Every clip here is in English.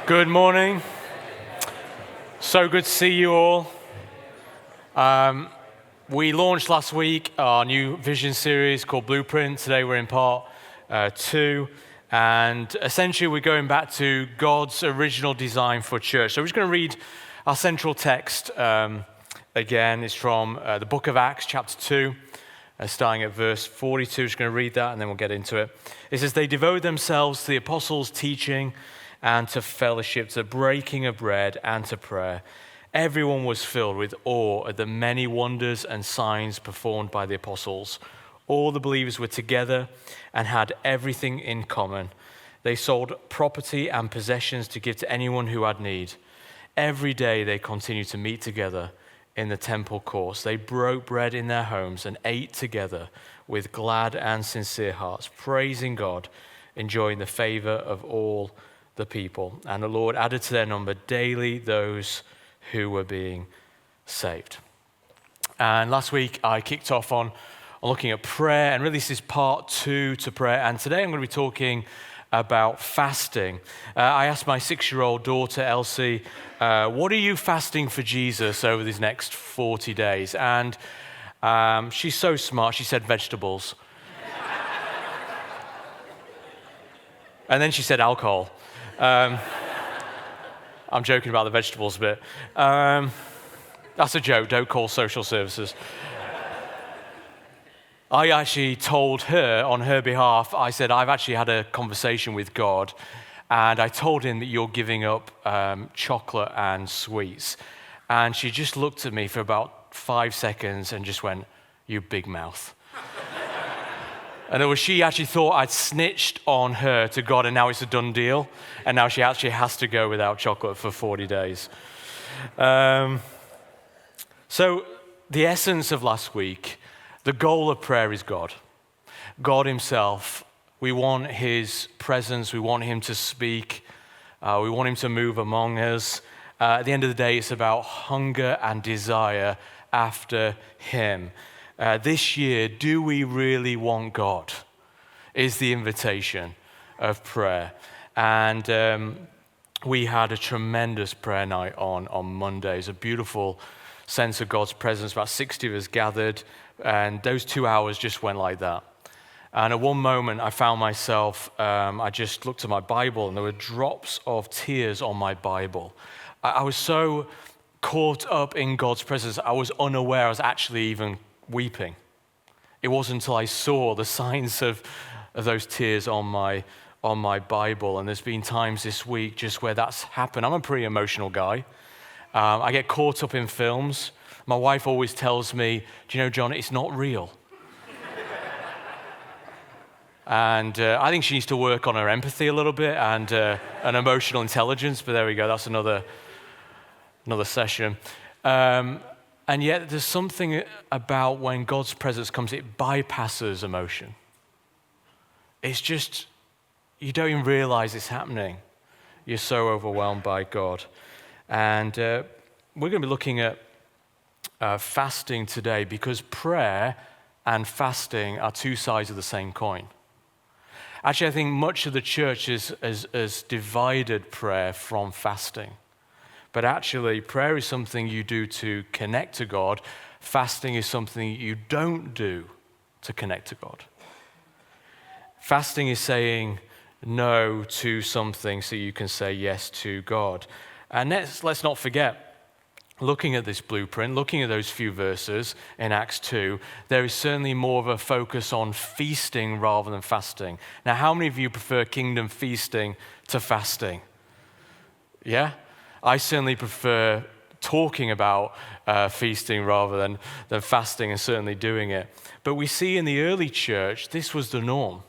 Good morning. So good to see you all. We launched last week our new vision series called Blueprint. Today we're in part 2. And essentially we're going back to God's original design for church. So we're just going to read our central text again. It's from the book of Acts, chapter 2, starting at verse 42. Just going to read that and then we'll get into it. It says, "They devoted themselves to the apostles' teaching and to fellowship, to breaking of bread, and to prayer. Everyone was filled with awe at the many wonders and signs performed by the apostles. All the believers were together and had everything in common. They sold property and possessions to give to anyone who had need. Every day they continued to meet together in the temple courts. They broke bread in their homes and ate together with glad and sincere hearts, praising God, enjoying the favor of all the people. And the Lord added to their number daily those who were being saved." And last week I kicked off on looking at prayer, and really this is part 2 to prayer. And today I'm going to be talking about fasting. I asked my 6-year-old daughter Elsie, what are you fasting for Jesus over these next 40 days? And she's so smart, she said vegetables. And then she said alcohol. I'm joking about the vegetables bit. That's a joke, don't call social services. I actually told her on her behalf, I said, I've actually had a conversation with God, and I told him that you're giving up chocolate and sweets. And she just looked at me for about 5 seconds and just went, "You big mouth." And she actually thought I'd snitched on her to God, and now it's a done deal. And now she actually has to go without chocolate for 40 days. So the essence of last week, the goal of prayer is God. God himself. We want his presence. We want him to speak. We want him to move among us. At the end of the day, it's about hunger and desire after him. This year, do we really want God? Is the invitation of prayer. And we had a tremendous prayer night on Monday. It's a beautiful sense of God's presence. About 60 of us gathered, and those 2 hours just went like that. And at one moment, I found myself, I just looked at my Bible, and there were drops of tears on my Bible. I was so caught up in God's presence, I was unaware I was actually even weeping. It wasn't until I saw the signs of those tears on my Bible, and there's been times this week just where that's happened. I'm a pretty emotional guy. I get caught up in films. My wife always tells me, "Do you know, John, it's not real." And I think she needs to work on her empathy a little bit and an emotional intelligence, but there we go, that's another session. And yet there's something about when God's presence comes, it bypasses emotion. It's just, you don't even realize it's happening. You're so overwhelmed by God. And we're going to be looking at fasting today, because prayer and fasting are two sides of the same coin. Actually, I think much of the church has divided prayer from fasting. But actually, prayer is something you do to connect to God. Fasting is something you don't do to connect to God. Fasting is saying no to something so you can say yes to God. And let's not forget, looking at this blueprint, looking at those few verses in Acts 2, there is certainly more of a focus on feasting rather than fasting. Now, how many of you prefer kingdom feasting to fasting? Yeah? I certainly prefer talking about feasting rather than fasting, and certainly doing it. But we see in the early church, this was the norm.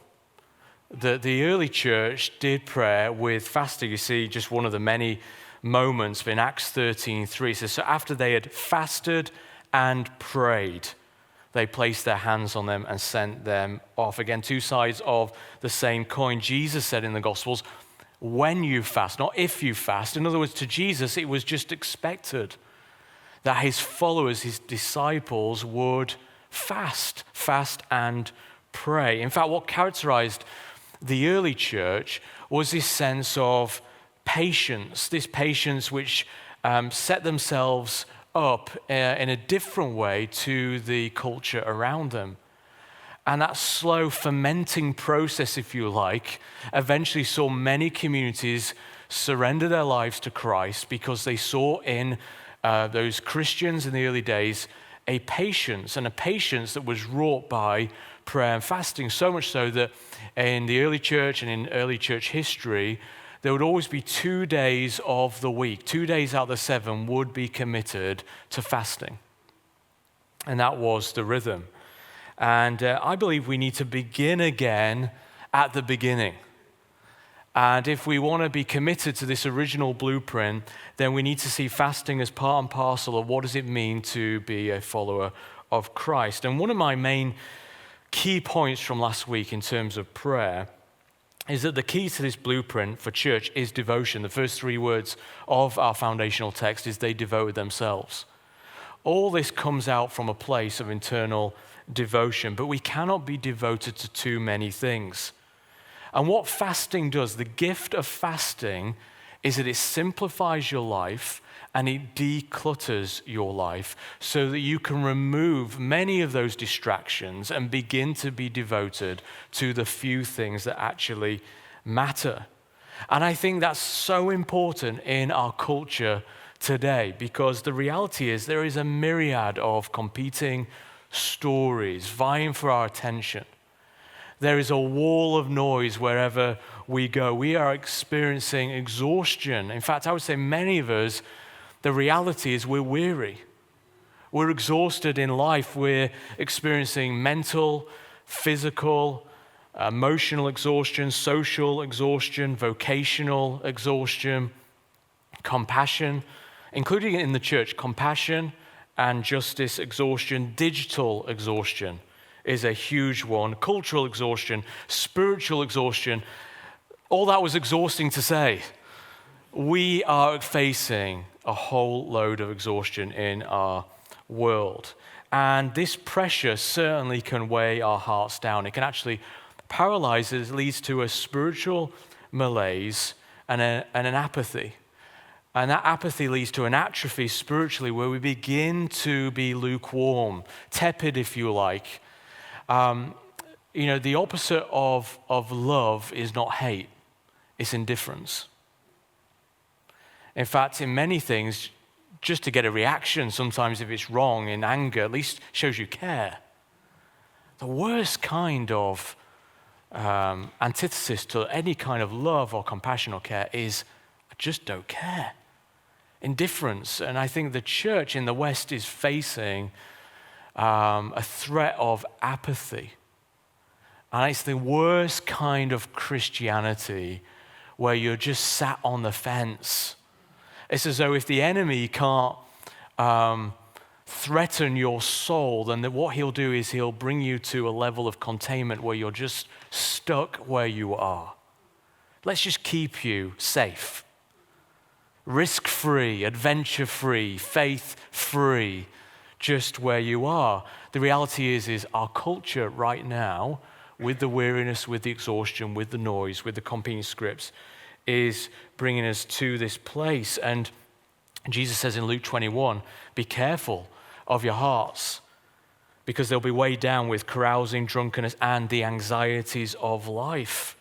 The early church did prayer with fasting. You see just one of the many moments in Acts 13:3. It says, "So after they had fasted and prayed, they placed their hands on them and sent them off." Again, two sides of the same coin. Jesus said in the Gospels, when you fast, not if you fast. In other words, to Jesus, it was just expected that his followers, his disciples, would fast and pray. In fact, what characterized the early church was this sense of patience, this patience which set themselves up in a different way to the culture around them. And that slow fermenting process, if you like, eventually saw many communities surrender their lives to Christ because they saw in those Christians in the early days a patience that was wrought by prayer and fasting, so much so that in the early church and in early church history, there would always be 2 days of the week, 2 days out of the 7 would be committed to fasting. And that was the rhythm. And I believe we need to begin again at the beginning. And if we want to be committed to this original blueprint, then we need to see fasting as part and parcel of what does it mean to be a follower of Christ. And one of my main key points from last week in terms of prayer is that the key to this blueprint for church is devotion. The first 3 words of our foundational text is they devoted themselves. All this comes out from a place of internal devotion, but we cannot be devoted to too many things. And what fasting does, the gift of fasting, is that it simplifies your life and it declutters your life so that you can remove many of those distractions and begin to be devoted to the few things that actually matter. And I think that's so important in our culture today, because the reality is there is a myriad of competing stories vying for our attention. There is a wall of noise wherever we go. We are experiencing exhaustion. In fact, I would say many of us, the reality is we're weary. We're exhausted in life. We're experiencing mental, physical, emotional exhaustion, social exhaustion, vocational exhaustion, compassion, including in the church, compassion and justice exhaustion, digital exhaustion is a huge one, cultural exhaustion, spiritual exhaustion. All that was exhausting to say. We are facing a whole load of exhaustion in our world. And this pressure certainly can weigh our hearts down. It can actually paralyze us, leads to a spiritual malaise and an apathy. And that apathy leads to an atrophy spiritually where we begin to be lukewarm, tepid if you like. The opposite of love is not hate, it's indifference. In fact, in many things, just to get a reaction, sometimes if it's wrong, in anger, at least shows you care. The worst kind of antithesis to any kind of love or compassion or care is, I just don't care. Indifference. And I think the church in the West is facing a threat of apathy. And it's the worst kind of Christianity where you're just sat on the fence. It's as though if the enemy can't threaten your soul, then what he'll do is he'll bring you to a level of containment where you're just stuck where you are. Let's just keep you safe. Risk-free, adventure-free, faith-free, just where you are. The reality is our culture right now, with the weariness, with the exhaustion, with the noise, with the competing scripts, is bringing us to this place. And Jesus says in Luke 21, be careful of your hearts, because they'll be weighed down with carousing, drunkenness, and the anxieties of life.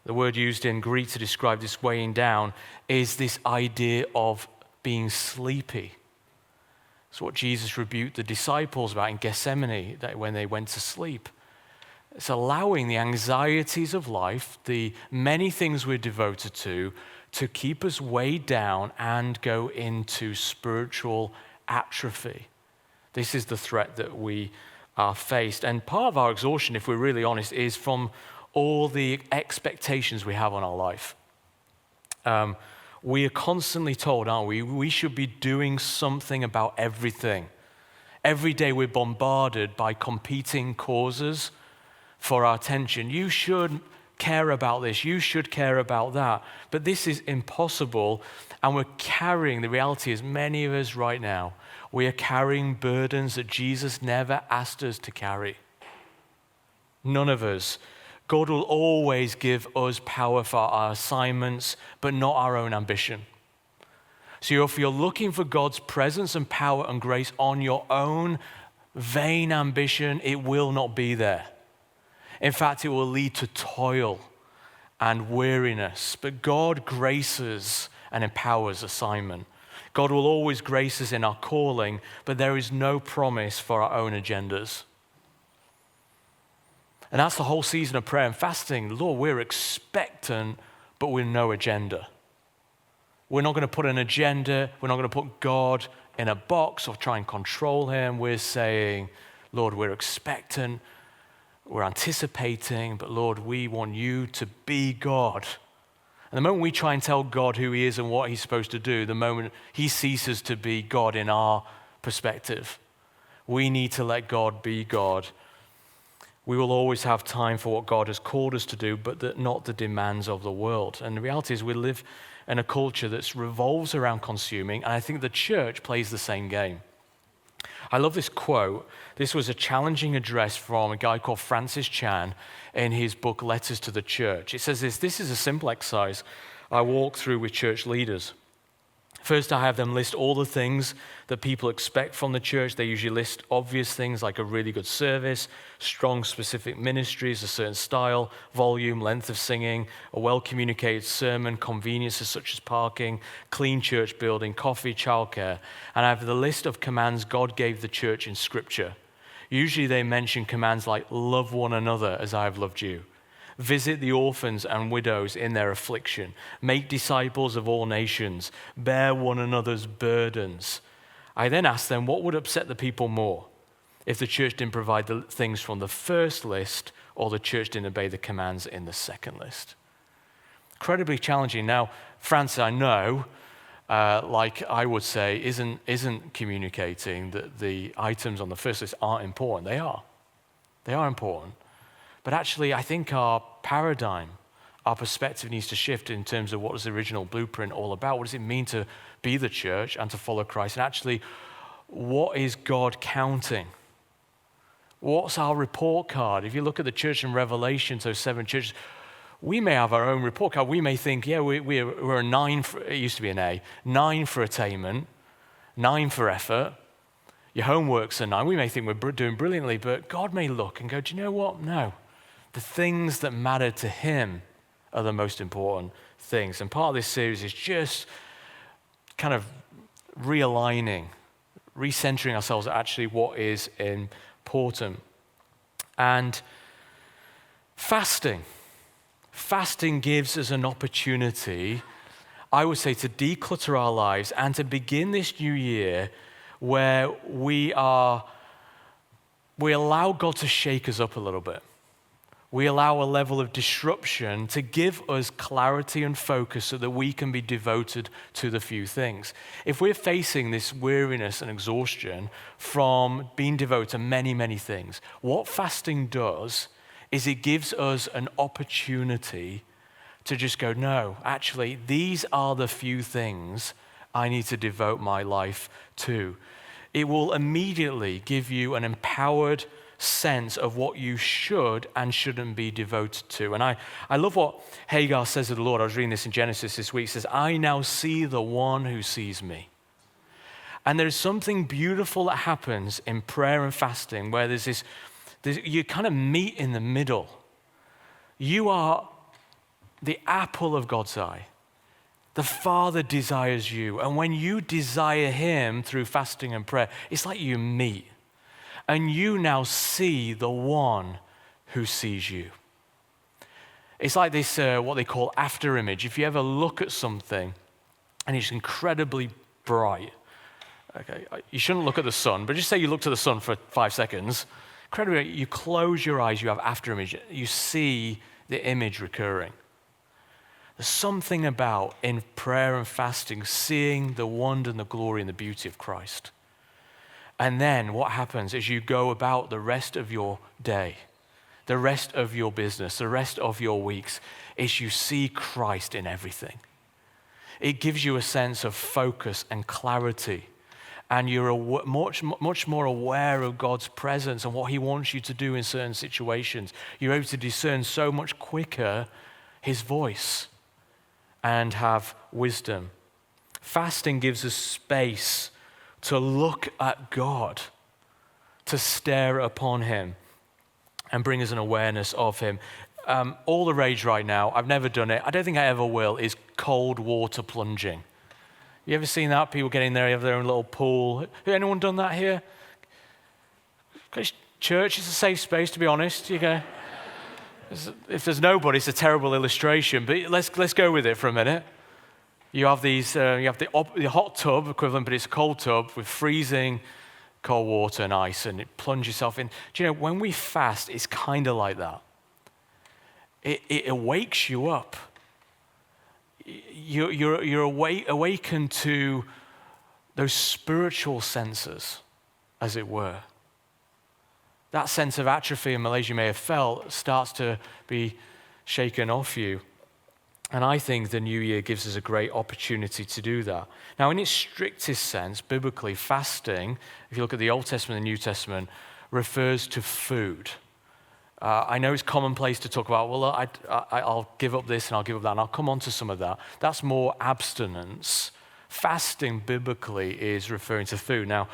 The word used in Greek to describe this weighing down is this idea of being sleepy. It's what Jesus rebuked the disciples about in Gethsemane, that when they went to sleep. It's allowing the anxieties of life, the many things we're devoted to keep us weighed down and go into spiritual atrophy. This is the threat that we are faced. And part of our exhaustion, if we're really honest, is from all the expectations we have on our life. We are constantly told, aren't we? We should be doing something about everything. Every day we're bombarded by competing causes for our attention. You should care about this. You should care about that. But this is impossible. And we're carrying, the reality is many of us right now, we are carrying burdens that Jesus never asked us to carry. None of us. God will always give us power for our assignments, but not our own ambition. So if you're looking for God's presence and power and grace on your own vain ambition, it will not be there. In fact, it will lead to toil and weariness. But God graces and empowers assignment. God will always grace us in our calling, but there is no promise for our own agendas. And that's the whole season of prayer and fasting. Lord, we're expectant, but with no agenda. We're not going to put an agenda. We're not going to put God in a box or try and control him. We're saying, Lord, we're expectant. We're anticipating, but Lord, we want you to be God. And the moment we try and tell God who he is and what he's supposed to do, the moment he ceases to be God in our perspective, we need to let God be God. We will always have time for what God has called us to do, but not the demands of the world. And the reality is we live in a culture that revolves around consuming, and I think the church plays the same game. I love this quote. This was a challenging address from a guy called Francis Chan in his book, Letters to the Church. It says this is a simple exercise I walk through with church leaders. First, I have them list all the things that people expect from the church. They usually list obvious things like a really good service, strong specific ministries, a certain style, volume, length of singing, a well-communicated sermon, conveniences such as parking, clean church building, coffee, childcare. And I have the list of commands God gave the church in Scripture. Usually they mention commands like love one another as I have loved you. Visit the orphans and widows in their affliction. Make disciples of all nations. Bear one another's burdens. I then asked them what would upset the people more if the church didn't provide the things from the first list or the church didn't obey the commands in the second list. Incredibly challenging. Now, Francis, I know, like I would say, isn't communicating that the items on the first list aren't important. They are. They are important. But actually, I think our paradigm, our perspective needs to shift in terms of what was the original blueprint all about. What does it mean to be the church and to follow Christ? And actually, what is God counting? What's our report card? If you look at the church in Revelation, those 7 churches, we may have our own report card. We may think, yeah, we're a 9, it used to be an A, 9 for attainment, 9 for effort. Your homework's a 9. We may think we're doing brilliantly, but God may look and go, do you know what? No. The things that matter to him are the most important things. And part of this series is just kind of realigning, recentering ourselves at actually what is important. And fasting gives us an opportunity, I would say, to declutter our lives and to begin this new year where we allow God to shake us up a little bit. We allow a level of disruption to give us clarity and focus so that we can be devoted to the few things. If we're facing this weariness and exhaustion from being devoted to many, many things, what fasting does is it gives us an opportunity to just go, no, actually, these are the few things I need to devote my life to. It will immediately give you an empowered sense of what you should and shouldn't be devoted to. And I love what Hagar says to the Lord. I was reading this in Genesis this week. It says, I now see the one who sees me. And there's something beautiful that happens in prayer and fasting where you kind of meet in the middle. You are the apple of God's eye. The Father desires you. And when you desire him through fasting and prayer, it's like you meet. And you now see the one who sees you. It's like this, what they call after image. If you ever look at something and it's incredibly bright, okay, you shouldn't look at the sun, but just say you look to the sun for 5 seconds. Incredibly, you close your eyes, you have after image. You see the image recurring. There's something about in prayer and fasting, seeing the wonder and the glory and the beauty of Christ. And then what happens is you go about the rest of your day, the rest of your business, the rest of your weeks, is you see Christ in everything. It gives you a sense of focus and clarity. and you're much more aware of God's presence and what he wants you to do in certain situations. You're able to discern so much quicker his voice and have wisdom. Fasting gives us space to look at God, to stare upon him, and bring us an awareness of him. All the rage right now, I've never done it, I don't think I ever will, is cold water plunging. You ever seen that? People get in there, you have their own little pool. Anyone done that here? Church is a safe space, to be honest. You go. If there's nobody, it's a terrible illustration, but let's go with it for a minute. You have these, you have the hot tub equivalent, but it's a cold tub with freezing cold water and ice, and it plunges yourself in. Do you know, when we fast, it's kind of like that. It wakes you up. You're awakened to those spiritual senses, as it were. That sense of atrophy and malaise you may have felt starts to be shaken off you. And I think the new year gives us a great opportunity to do that. Now, in its strictest sense, biblically, fasting, if you look at the Old Testament and the New Testament, refers to food. I know it's commonplace to talk about, well, I'll give up this and I'll give up that, and I'll come on to some of that. That's more abstinence. Fasting, biblically, is referring to food. Now,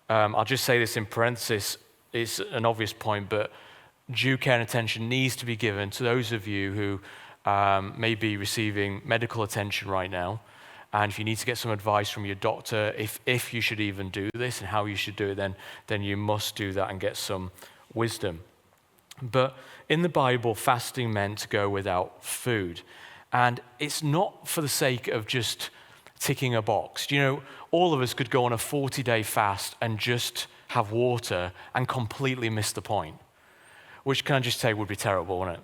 I'll just say this in parenthesis. It's an obvious point, but due care and attention needs to be given to those of you who may be receiving medical attention right now. And if you need to get some advice from your doctor, if you should even do this and how you should do it, then you must do that and get some wisdom. But in the Bible, fasting meant to go without food. And it's not for the sake of just ticking a box. You know, all of us could go on a 40-day fast and just have water and completely miss the point, which, can I just say, would be terrible, wouldn't it?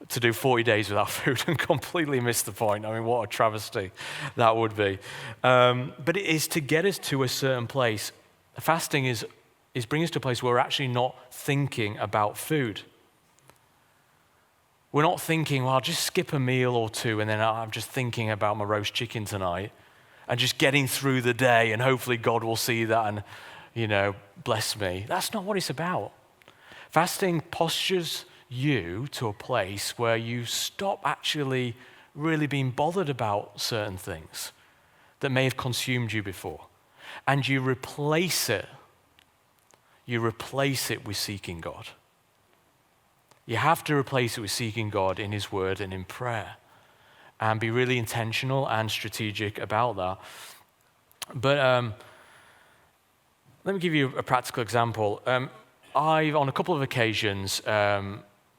To do 40 days without food and completely miss the point. I mean, what a travesty that would be. But it is to get us to a certain place. Fasting is bringing us to a place where we're actually not thinking about food. We're not thinking, well, I'll just skip a meal or two and then I'm just thinking about my roast chicken tonight and just getting through the day and hopefully God will see that and, you know, bless me. That's not what it's about. Fasting postures you to a place where you stop actually really being bothered about certain things that may have consumed you before, and you replace it with seeking God. You have to replace it with seeking God in his word and in prayer, and be really intentional and strategic about that. But let me give you a practical example. I've, on a couple of occasions,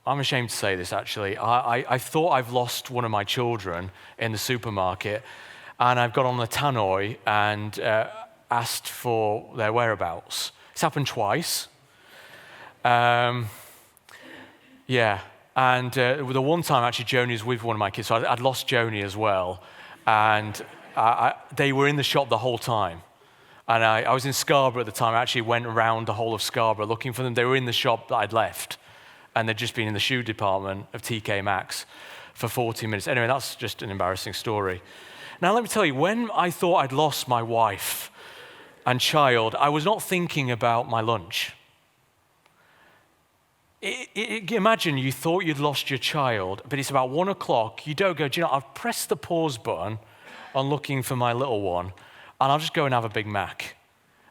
I'm ashamed to say this actually, I thought I've lost one of my children in the supermarket, and I've got on the tannoy and asked for their whereabouts. It's happened twice. And the one time actually Joni was with one of my kids, so I'd lost Joni as well, and they were in the shop the whole time. And I was in Scarborough at the time. I actually went around the whole of Scarborough looking for them. They were in the shop that I'd left, and they'd just been in the shoe department of TK Maxx for 40 minutes. Anyway, that's just an embarrassing story. Now, let me tell you, when I thought I'd lost my wife and child, I was not thinking about my lunch. Imagine you thought you'd lost your child, but it's about 1 o'clock. You don't go, do you know, I've pressed the pause button on looking for my little one, and I'll just go and have a Big Mac.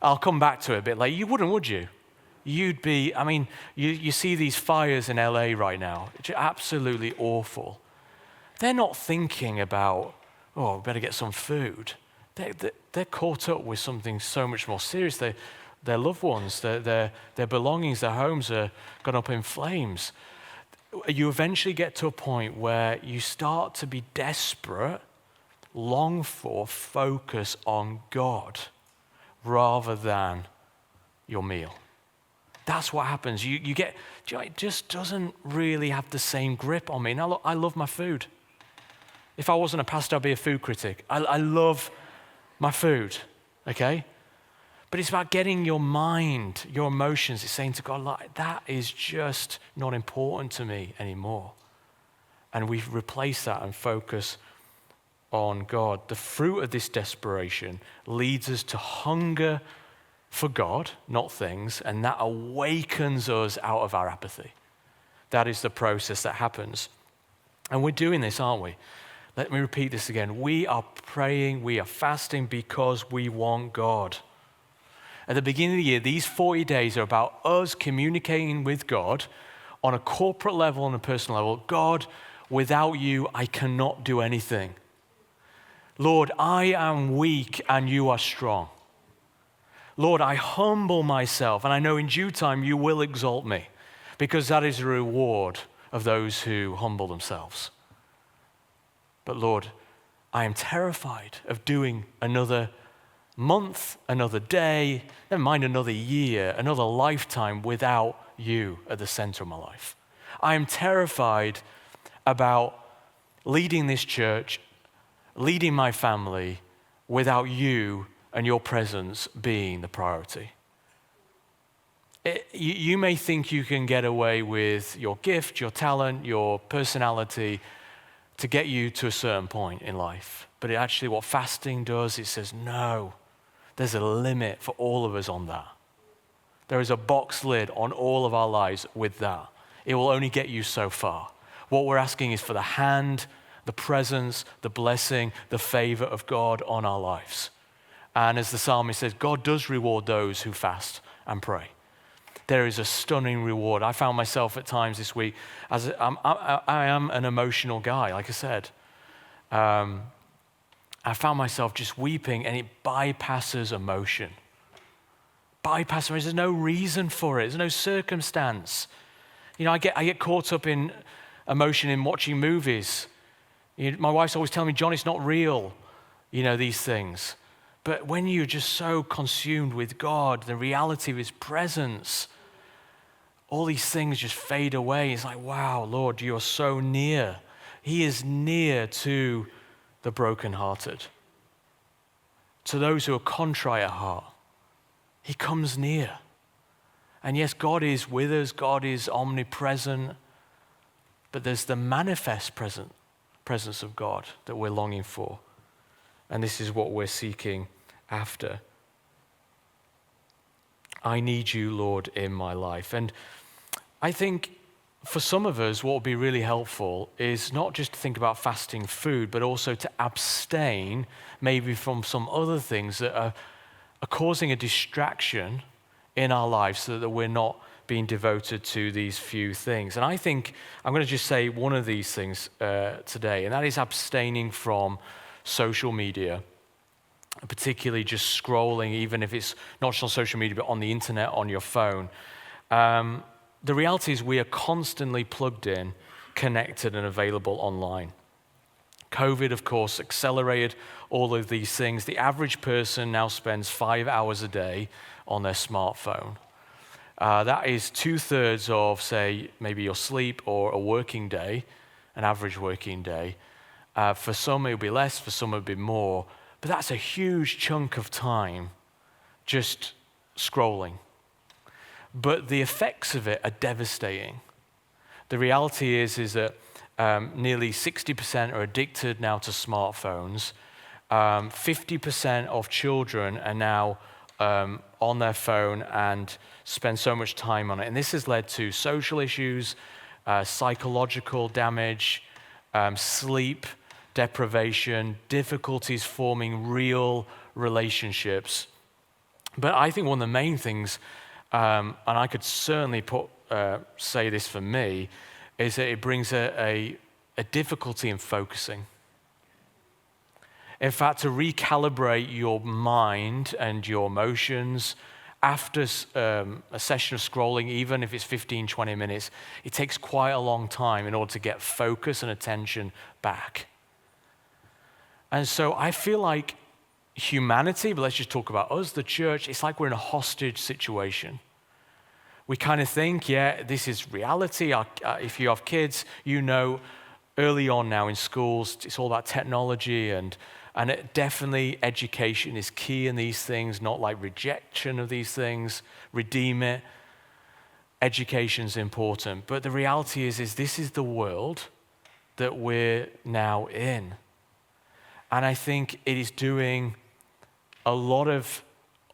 I'll come back to it a bit later. You wouldn't, would you? You'd be, I mean, you see these fires in LA right now. It's absolutely awful. They're not thinking about, oh, better get some food. They're caught up with something so much more serious. Their loved ones, their belongings, their homes are gone up in flames. You eventually get to a point where you start to be desperate, long for, focus on God rather than your meal. That's what happens. You get, it just doesn't really have the same grip on me. Now, look, I love my food. If I wasn't a pastor, I'd be a food critic. I love my food, okay? But it's about getting your mind, your emotions. It's saying to God, like, that is just not important to me anymore. And we replace that and focus on God. The fruit of this desperation leads us to hunger for God, not things, and that awakens us out of our apathy. That is the process that happens. And we're doing this, aren't we? Let me repeat this again. We are praying, we are fasting because we want God. At the beginning of the year, these 40 days are about us communicating with God on a corporate level and a personal level. God, without you, I cannot do anything. Lord, I am weak and you are strong. Lord, I humble myself, and I know in due time you will exalt me, because that is the reward of those who humble themselves. But Lord, I am terrified of doing another month, another day, never mind another year, another lifetime without you at the center of my life. I am terrified about leading this church, leading my family without you and your presence being the priority. You may think you can get away with your gift, your talent, your personality to get you to a certain point in life. But actually what fasting does, it says, no, there's a limit for all of us on that. There is a box lid on all of our lives with that. It will only get you so far. What we're asking is for the hand, the presence, the blessing, the favor of God on our lives. And as the psalmist says, God does reward those who fast and pray. There is a stunning reward. I found myself at times this week, I am an emotional guy, like I said. I found myself just weeping, and it bypasses emotion. There's no reason for it. There's no circumstance. You know, I get caught up in emotion in watching movies. My wife's always telling me, John, it's not real, these things. But when you're just so consumed with God, the reality of his presence, all these things just fade away. It's like, wow, Lord, you're so near. He is near to the brokenhearted, to those who are contrite at heart. He comes near. And yes, God is with us. God is omnipresent. But there's the manifest presence of God that we're longing for. And this is what we're seeking after. I need you, Lord, in my life. And I think for some of us, what would be really helpful is not just to think about fasting food, but also to abstain maybe from some other things that are causing a distraction in our lives so that we're not being devoted to these few things. And I think I'm going to just say one of these things today, and that is abstaining from social media, particularly just scrolling, even if it's not just on social media, but on the internet, on your phone. The reality is we are constantly plugged in, connected, and available online. COVID, of course, accelerated all of these things. The average person now spends 5 hours a day on their smartphone. That is 2/3 of, say, maybe your sleep or a working day, an average working day. For some, it'll be less, for some, it'll be more. But that's a huge chunk of time just scrolling. But the effects of it are devastating. The reality is that nearly 60% are addicted now to smartphones. 50% of children are now on their phone and spend so much time on it. And this has led to social issues, psychological damage, sleep deprivation, difficulties forming real relationships. But I think one of the main things, and I could certainly say this for me, is that it brings a difficulty in focusing. In fact, to recalibrate your mind and your emotions after a session of scrolling, even if it's 15, 20 minutes, it takes quite a long time in order to get focus and attention back. And so I feel like humanity, but let's just talk about us, the church, it's like we're in a hostage situation. We kind of think, yeah, this is reality. If you have kids, early on now in schools, it's all about technology and definitely education is key in these things, not like rejection of these things, redeem it. Education's important. But the reality is this is the world that we're now in. And I think it is doing a lot of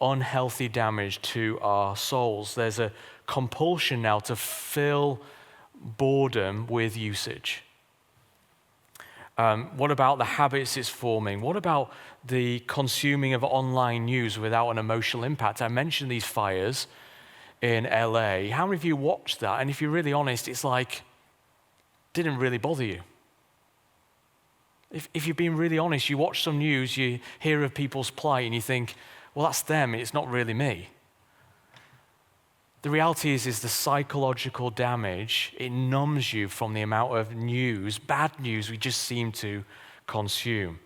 unhealthy damage to our souls. There's a compulsion now to fill boredom with usage. What about the habits it's forming? What about the consuming of online news without an emotional impact? I mentioned these fires in LA. How many of you watched that? And if you're really honest, it's like, didn't really bother you. If you're being really honest, you watch some news, you hear of people's plight, and you think, well, that's them, it's not really me. The reality is the psychological damage, it numbs you from the amount of news, bad news we just seem to consume.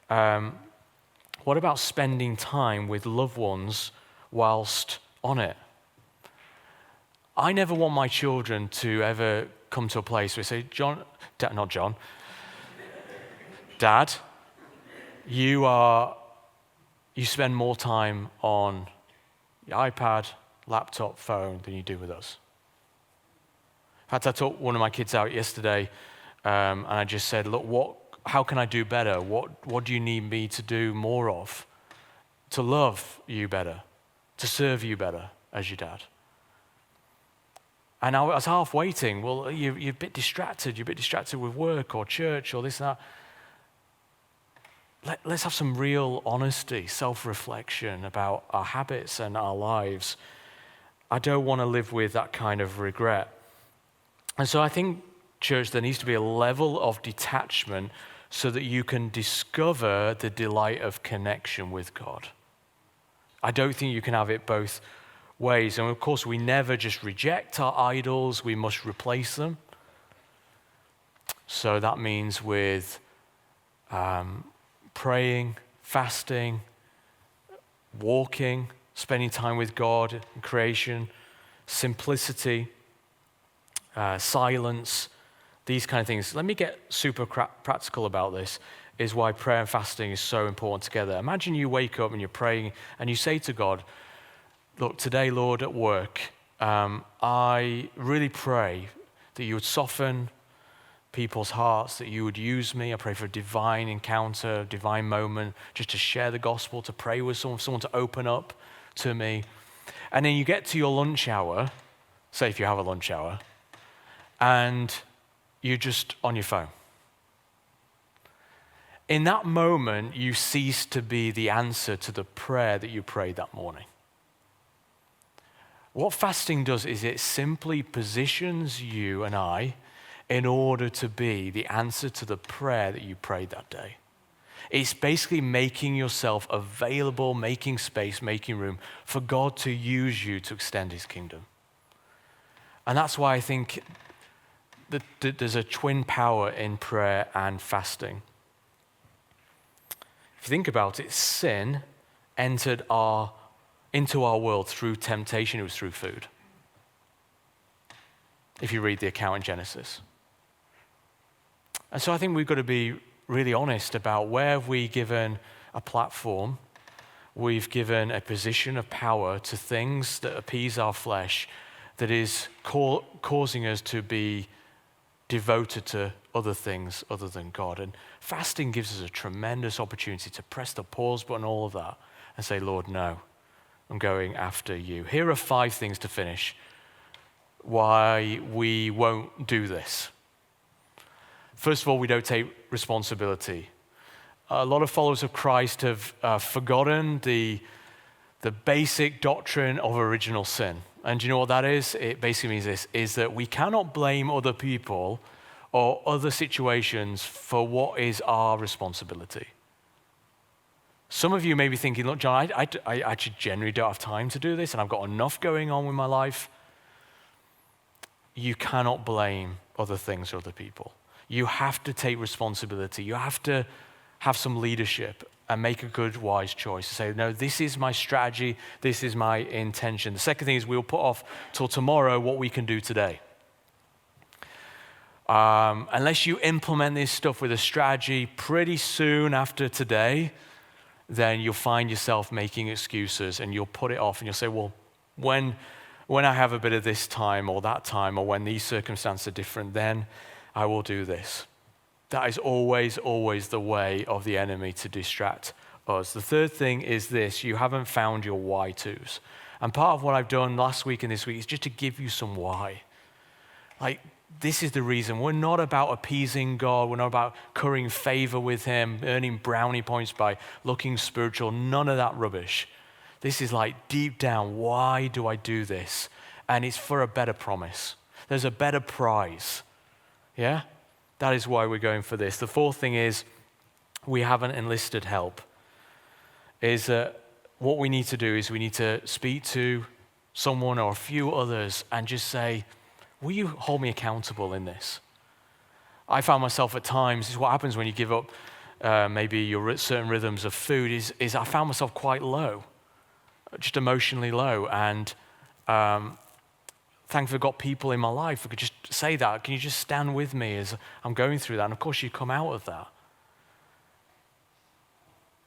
What about spending time with loved ones whilst on it? I never want my children to ever come to a place where they say, Dad, you spend more time on your iPad, laptop, phone than you do with us. In fact, I took one of my kids out yesterday, and I just said, look, how can I do better? What do you need me to do more of? To love you better, to serve you better as your dad. And I was half waiting. Well, you're a bit distracted. You're a bit distracted with work or church or this and that. Let's have some real honesty, self-reflection about our habits and our lives. I don't want to live with that kind of regret. And so I think, church, there needs to be a level of detachment so that you can discover the delight of connection with God. I don't think you can have it both ways. And of course, we never just reject our idols, we must replace them. So that means with praying, fasting, walking, spending time with God and creation, simplicity, silence, these kind of things. Let me get super practical about this, is why prayer and fasting is so important together. Imagine you wake up and you're praying and you say to God, look, today, Lord, at work, I really pray that you would soften people's hearts, that you would use me. I pray for a divine encounter, a divine moment, just to share the gospel, to pray with someone to open up to me. And then you get to your lunch hour, say if you have a lunch hour, and you're just on your phone. In that moment, you cease to be the answer to the prayer that you prayed that morning. What fasting does is it simply positions you and I in order to be the answer to the prayer that you prayed that day. It's basically making yourself available, making space, making room for God to use you to extend his kingdom. And that's why I think that there's a twin power in prayer and fasting. If you think about it, sin entered into our world through temptation. It was through food. If you read the account in Genesis. And so I think we've got to be really honest about where have we given a platform, we've given a position of power to things that appease our flesh, that is causing us to be devoted to other things other than God. And fasting gives us a tremendous opportunity to press the pause button, all of that, and say, Lord, no, I'm going after you. Here are 5 things to finish why we won't do this. First of all, we don't take responsibility. A lot of followers of Christ have forgotten the basic doctrine of original sin. And do you know what that is? It basically means this, is that we cannot blame other people or other situations for what is our responsibility. Some of you may be thinking, look, John, I actually generally don't have time to do this, and I've got enough going on with my life. You cannot blame other things or other people. You have to take responsibility. You have to have some leadership and make a good, wise choice to say, no, this is my strategy, this is my intention. The second thing is we'll put off till tomorrow what we can do today. Unless you implement this stuff with a strategy pretty soon after today, then you'll find yourself making excuses and you'll put it off and you'll say, well, when I have a bit of this time or that time or when these circumstances are different, then I will do this. That is always, always the way of the enemy to distract us. The third thing is this: you haven't found your why to's. And part of what I've done last week and this week is just to give you some why. Like, this is the reason. We're not about appeasing God. We're not about currying favor with him, earning brownie points by looking spiritual. None of that rubbish. This is like deep down, why do I do this? And it's for a better promise. There's a better prize. Yeah? That is why we're going for this. The fourth thing is we haven't enlisted help. Is that what we need to do is we need to speak to someone or a few others and just say, will you hold me accountable in this? I found myself at times, this is what happens when you give up maybe your certain rhythms of food, is I found myself quite low, just emotionally low. And thankfully I've got people in my life who could just say that. Can you just stand with me as I'm going through that? And of course you come out of that.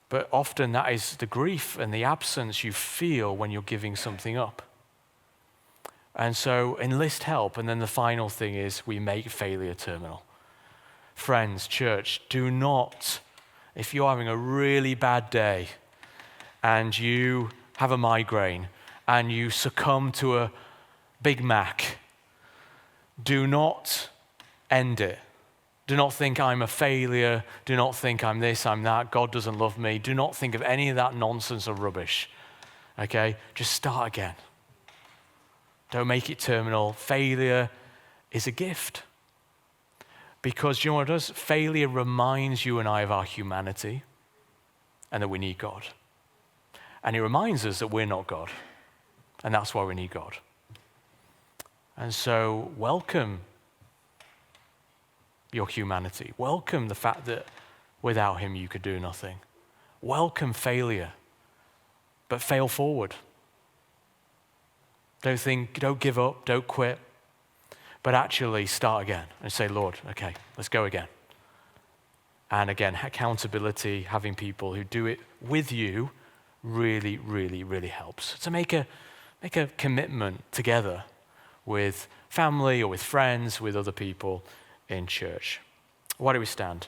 But often that is the grief and the absence you feel when you're giving something up. And so enlist help. And then the final thing is we make failure terminal. Friends, church, do not, if you're having a really bad day and you have a migraine and you succumb to a Big Mac, do not end it. Do not think I'm a failure. Do not think I'm this, I'm that. God doesn't love me. Do not think of any of that nonsense or rubbish. Okay? Just start again. Don't make it terminal. Failure is a gift. Because you know what it does? Failure reminds you and I of our humanity and that we need God. And it reminds us that we're not God. And that's why we need God. And so welcome your humanity. Welcome the fact that without him you could do nothing. Welcome failure, but fail forward. Don't give up, don't quit, but actually start again and say, Lord, okay, let's go again. And again, accountability, having people who do it with you really, really, really helps. So make a commitment together with family or with friends, with other people in church. Why do we stand?